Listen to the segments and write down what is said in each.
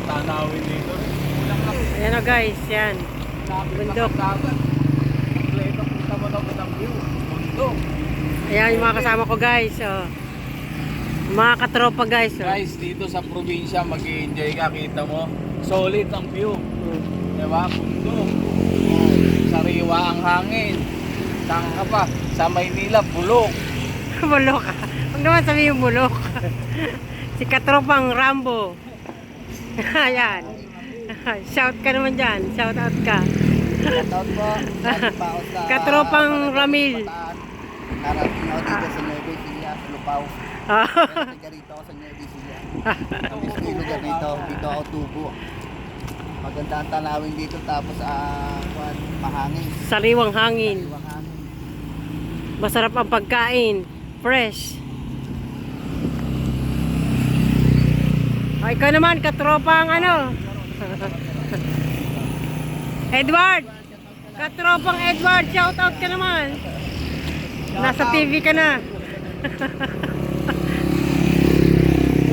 tanawin dito. Ayan o guys, yan. Bundok. Kompleto punta mo na ng view. Bundok. Ayan yung mga kasama ko guys. Oh. Mga katropa guys. Oh. Guys, dito sa probinsya mag-i-enjoy ka. Kita mo, solid ang view. Diba? Bundok. Sariwa ang hangin. Saan ka pa? Sa Maynila, bulok. Bulok. Huwag naman sabihin bulok. Si katropang Rambo. Ayan. Shout ka naman dyan. Shout out ka. Shoutout po. Katropang Ramil. Narating ako dito sa Nueva Ecija, sa Lupao. Taga rito ako sa Nueva Ecija. Ang estilo dyan dito. Dito ako tubo. Maganda ang tanawin dito tapos mahangin. Sariwang hangin. Sariwang hangin. Masarap ang pagkain. Fresh. Ay, ikaw naman, katropang ano? Edward! Katropang Edward, shout out ka naman. Nasa TV ka na.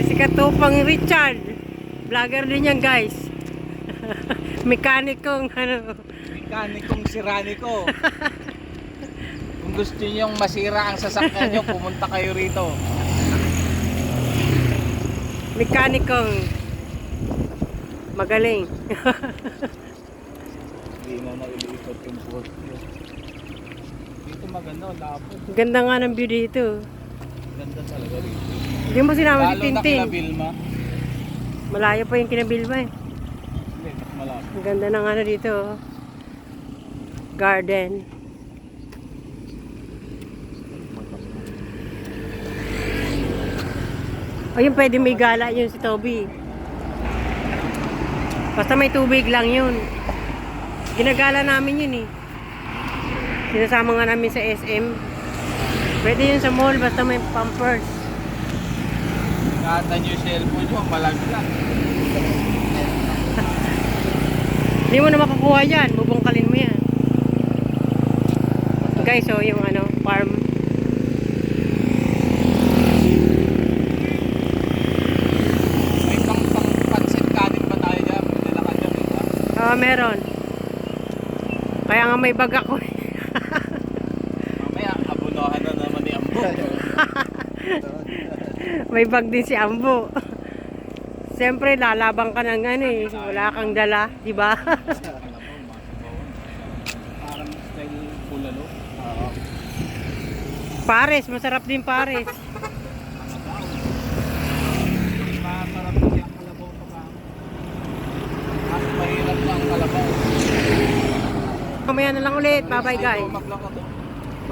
Si katropang Richard. Vlogger din yan guys. Mekanikong ano. Mekanikong siraniko. Kung gusto niyo masira ang sasakyan niyo, pumunta kayo rito. Mekanikong magaling. Hindi na nailikot yung port. Dito maganda, lapot. Ganda nga ng view dito. Ganda talaga rito. Hindi mo sinama si Lalo na Tintin. kinabilma. Malayo pa yung kinabilma eh. Hindi, malapit. Ang ganda ng ano dito. Oh. Garden. Ayun, pwede may gala yun si Toby. Basta may tubig lang yun. Ginagala namin yun eh. Sinasama nga namin sa SM. Pwede yun sa mall basta may pampers. Ingatan yung cellphone nyo, malaglag. Hindi mo na makakuha yan. Bubungkalin mo yan. Guys, so yung ano, farm. May pansit kanin ba tayo dyan? May nilakad dyan, diba? Meron. Kaya nga may bag ako. Mamaya, abunohan na naman ni Ambo. May bag din si Ambo. Siyempre, lalabang ka ng ano eh. Wala kang dala, di ba? Parang style bulalo. Pares, masarap din pares. Masarap din ang kalabaw pa ba? Mas mahirap lang ang kalabaw. Mamaya na lang ulit. Bye-bye guys. Maglaka to.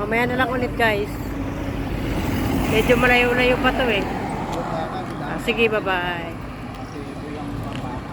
Mamaya na lang ulit guys. Medyo malayo-layo pa to eh. Sige, bye-bye.